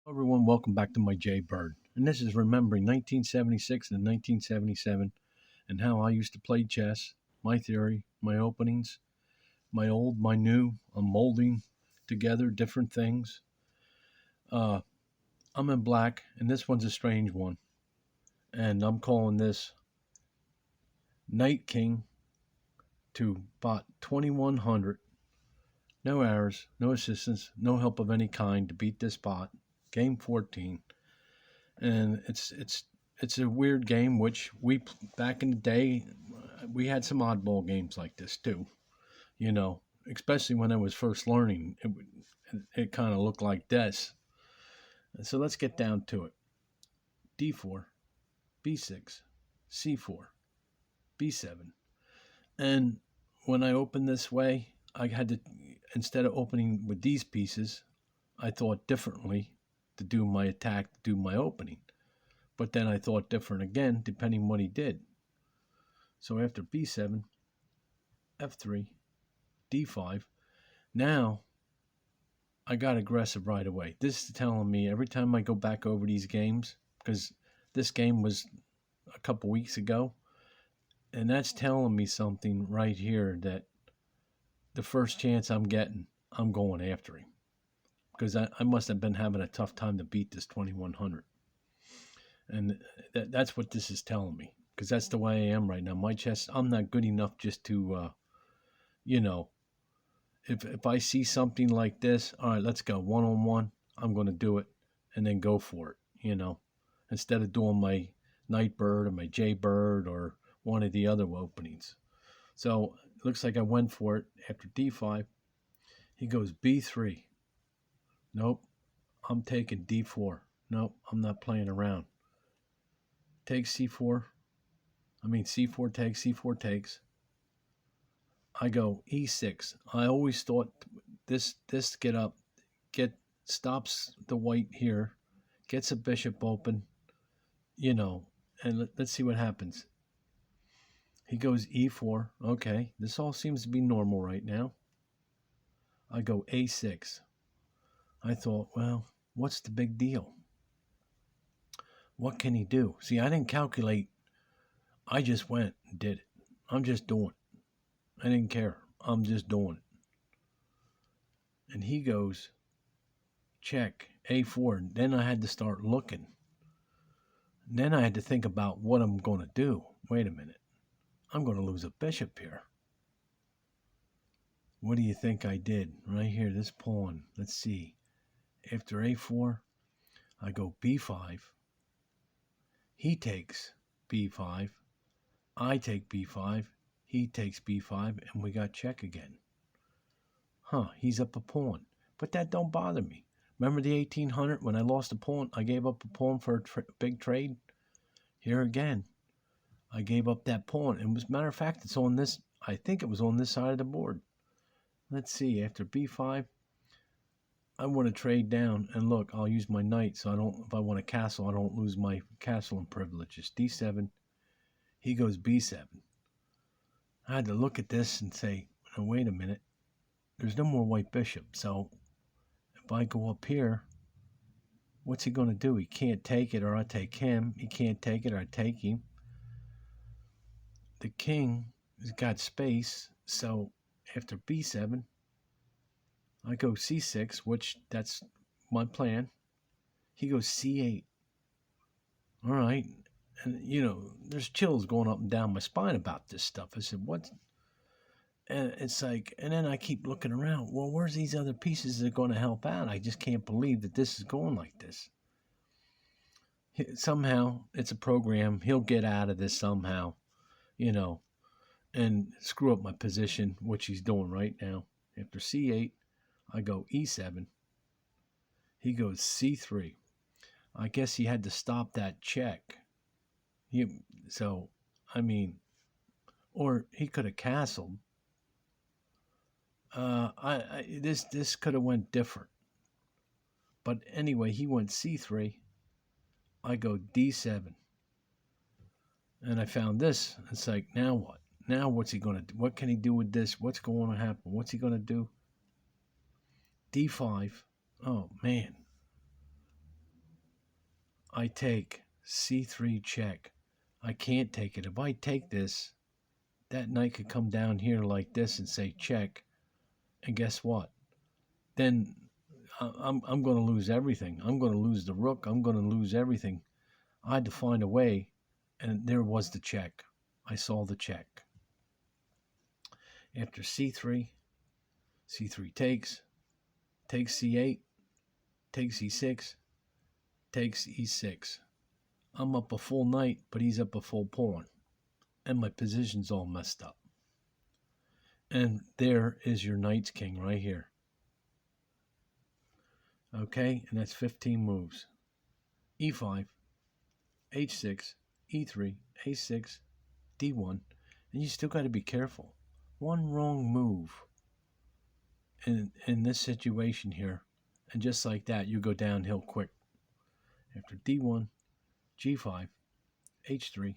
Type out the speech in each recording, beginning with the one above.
Everyone, welcome back to my Jay Bird. And this is remembering 1976 and 1977 and how I used to play chess, my theory, my openings, my old, my new. I'm molding together different things. Uh, I'm in black, and this one's a strange one. And I'm calling this Night King to bot 2100. No errors, no assistance, no help of any kind to beat this bot. Game 14. And it's a weird game which we back in the day we had some oddball games like this too, you know, especially when I was first learning it kind of looked like this. And so let's get down to it. D4, B6, C4, B7. And when I opened this way, I had to, instead of opening with these pieces, I thought differently to do my attack, to do my opening. But then I thought different again, depending what he did. So after B7, F3, D5, now I got aggressive right away. This is telling me every time I go back over these games, because this game was a couple weeks ago, and that's telling me something right here that the first chance I'm getting, I'm going after him. Because I must have been having a tough time to beat this 2100. And that's what this is telling me, because that's the way I am right now. My chess, I'm not good enough just to, you know, if I see something like this, all right, let's go one on one. I'm going to do it, and then go for it. Instead of doing my night bird or my jay bird or one of the other openings. So it looks like I went for it after d5. He goes b3. Nope, I'm taking d4. Nope, I'm not playing around. Takes c4. C4 takes, c4 takes. I go e6. I always thought this get stops the white here, gets a bishop open, and let's see what happens. He goes e4. Okay, this all seems to be normal right now. I go a6. I thought, well, what's the big deal? What can he do? See, I didn't calculate. I just went and did it. I'm just doing it. I didn't care. I'm just doing it. And he goes, check, a4. Then I had to start looking. Then I had to think about what I'm going to do. Wait a minute. I'm going to lose a bishop here. What do you think I did? Right here, this pawn. Let's see. After a4, I go b5. He takes b5. I take b5. He takes b5, and we got check again. He's up a pawn. But that don't bother me. Remember the 1800 when I lost a pawn? I gave up a pawn for a big trade. Here again, I gave up that pawn. And as a matter of fact, it's on this. I think it was on this side of the board. Let's see. After b5, I want to trade down. And look, I'll use my knight so I don't. If I want a castle, I don't lose my castle and privileges. d7. He goes b7. I had to look at this and say, no, wait a minute. There's no more white bishop. So if I go up here, what's he going to do? He can't take it or I take him. He can't take it or I take him. The king has got space. So after b7, I go c6, which that's my plan. He goes c8. All right. And, there's chills going up and down my spine about this stuff. I said, what? And it's like, and then I keep looking around. Well, where's these other pieces that are going to help out? I just can't believe that this is going like this. Somehow, it's a program. He'll get out of this somehow, and screw up my position, which he's doing right now. After c8, I go e7. He goes c3. I guess he had to stop that check. Or he could have castled. This could have went different. But anyway, he went c3. I go d7. And I found this. It's like, now what? Now what's he going to do? What can he do with this? What's going to happen? What's he going to do? d5. Oh, man. I take C3 check. I can't take it. If I take this, that knight could come down here like this and say check. And guess what? Then I'm going to lose everything. I'm going to lose the rook. I'm going to lose everything. I had to find a way, and there was the check. I saw the check. After C3, C3 takes C8, takes E6, takes E6. I'm up a full knight, but he's up a full pawn. And my position's all messed up. And there is your knight's king right here. Okay, and that's 15 moves. E5, H6, E3, A6, D1. And you still got to be careful. One wrong move in this situation here, and just like that, you go downhill quick. After D1, G5, H3,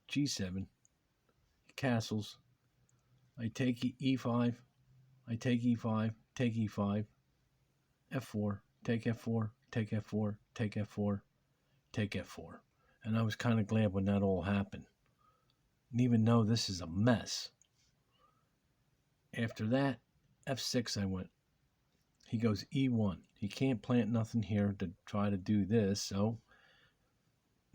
G7, castles. I take E5, I take E5, take E5, F4, take F4, take F4, take F4, take F4. And I was kind of glad when that all happened. And even though this is a mess, after that, F6 I went. He goes E1. He can't plant nothing here to try to do this, so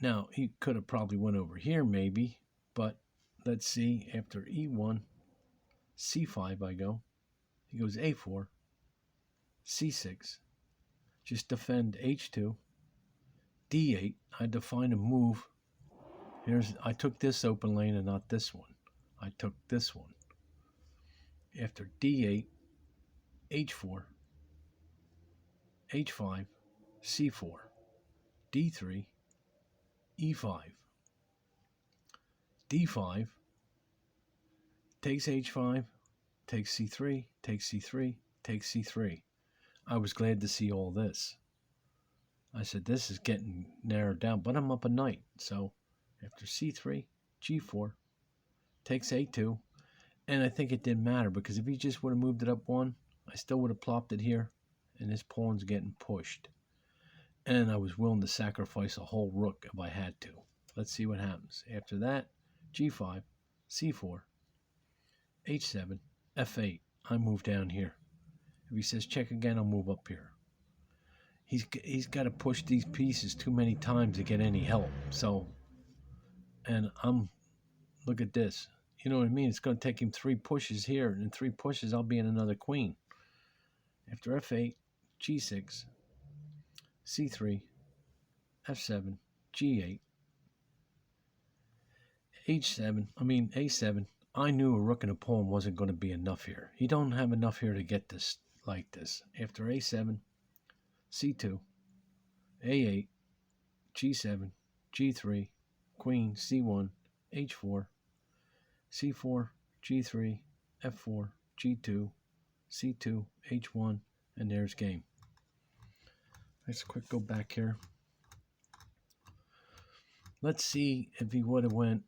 now he could have probably went over here maybe, but let's see, after E1, C5 I go. He goes A4, C6, just defend H2, D8. I had to find a move. I took this open lane and not this one. I took this one. After D8, H4, H5, C4, D3, E5, D5, takes H5, takes C3, takes C3, takes C3. I was glad to see all this. I said, this is getting narrowed down, but I'm up a knight. So after C3, G4, takes A2, and I think it didn't matter because if he just would have moved it up one, I still would have plopped it here, and his pawn's getting pushed. And I was willing to sacrifice a whole rook if I had to. Let's see what happens. After that, G5, C4, H7, F8. I move down here. If he says check again, I'll move up here. He's got to push these pieces too many times to get any help. So, and look at this. You know what I mean? It's going to take him 3 pushes here, and in 3 pushes, I'll be in another queen. After F8, G6, C3, F7, G8, A7. I knew a rook and a pawn wasn't going to be enough here. He don't have enough here to get this like this. After A7, C2, A8, G7, G3, Queen, C1, H4, C4, G3, F4, G2, C2, H1, and there's game. Let's quick go back here. Let's see if he would have went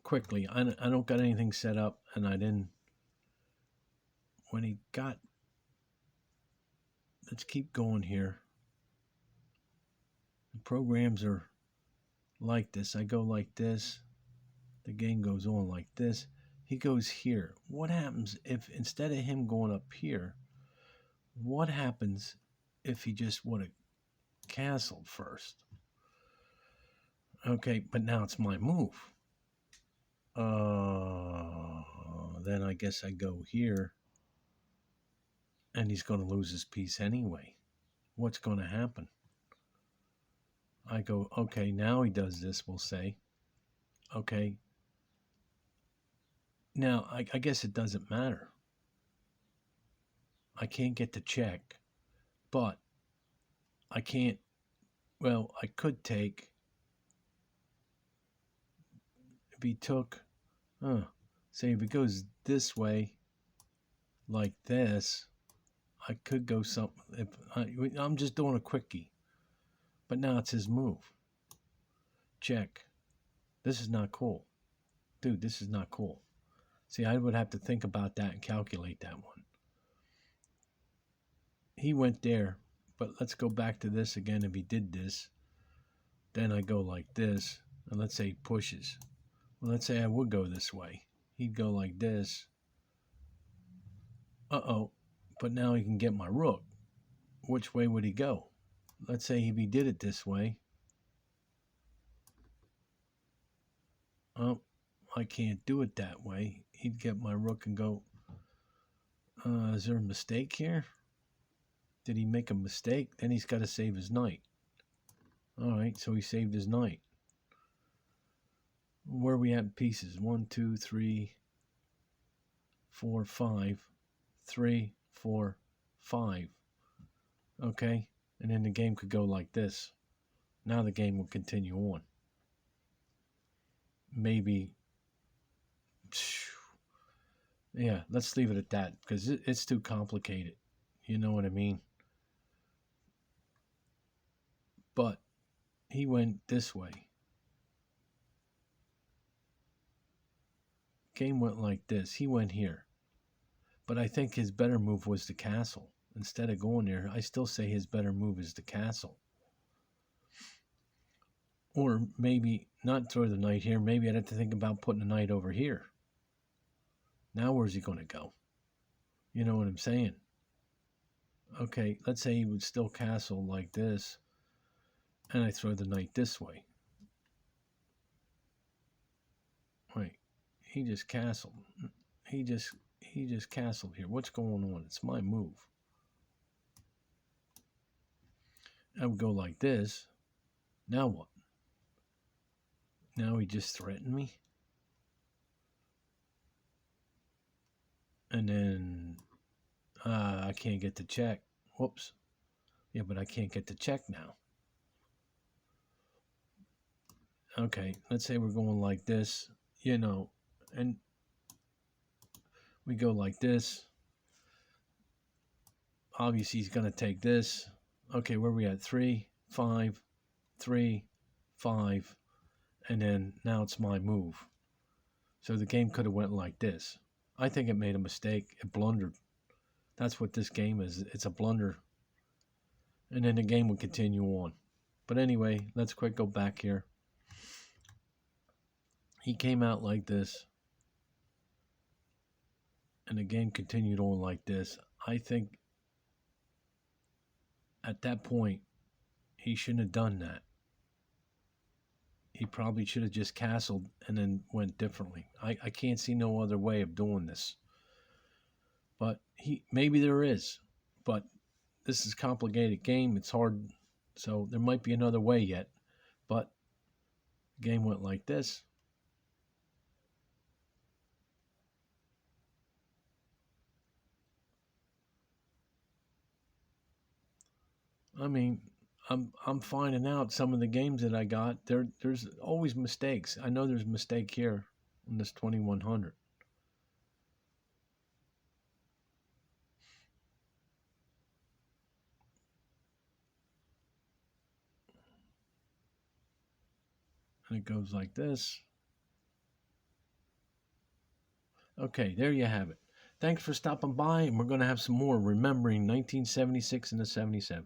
quickly. I don't got anything set up, and I didn't. When he got, let's keep going here. The programs are like this. I go like this. The game goes on like this. He goes here. What happens if instead of him going up here, what happens if he just would have castled first? Okay, but now it's my move. Then I guess I go here. And he's going to lose his piece anyway. What's going to happen? I go, okay, now he does this, we'll say. Okay. Now, I guess it doesn't matter. I can't get to check, but I can't, well, I could take, if he took, say if it goes this way, like this, I could go something. I'm just doing a quickie. But now it's his move. Check. This is not cool. Dude, this is not cool. See, I would have to think about that and calculate that one. He went there, But let's go back to this again. If he did this, then I go like this, and let's say he pushes. Well, let's say I would go this way. He'd go like this. Uh-oh. But now he can get my rook. Which way would he go? Let's say if he did it this way. Oh, I can't do it that way. He'd get my rook and go, is there a mistake here? Did he make a mistake? Then he's got to save his knight. All right, so he saved his knight. Where are we at in pieces? 1, 2, 3, 4, 5. 3, 4, 5. Okay, and then the game could go like this. Now the game will continue on. Maybe, yeah, let's leave it at that because it's too complicated. You know what I mean? But he went this way. Game went like this. He went here. But I think his better move was the castle. Instead of going there, I still say his better move is the castle. Or maybe not throw the knight here. Maybe I'd have to think about putting the knight over here. Now where's he going to go? You know what I'm saying? Okay, let's say he would still castle like this. And I throw the knight this way. Wait, he just castled. He just castled here. What's going on? It's my move. I would go like this. Now what? Now he just threatened me. And then I can't get the check. Whoops. Yeah, but I can't get the check now. Okay, let's say we're going like this, you know, and we go like this. Obviously, he's going to take this. Okay, where are we at? 3, 5, 3, 5, and then now it's my move. So the game could have went like this. I think it made a mistake. It blundered. That's what this game is. It's a blunder. And then the game would continue on. But anyway, let's quick go back here. He came out like this. And the game continued on like this. I think at that point, he shouldn't have done that. He probably should have just castled and then went differently. I can't see no other way of doing this. But maybe there is. But this is a complicated game. It's hard. So there might be another way yet. But the game went like this. I mean, I'm finding out some of the games that I got. There's always mistakes. I know there's a mistake here in this 2100. And it goes like this. Okay, there you have it. Thanks for stopping by, and we're going to have some more remembering 1976 and the 77.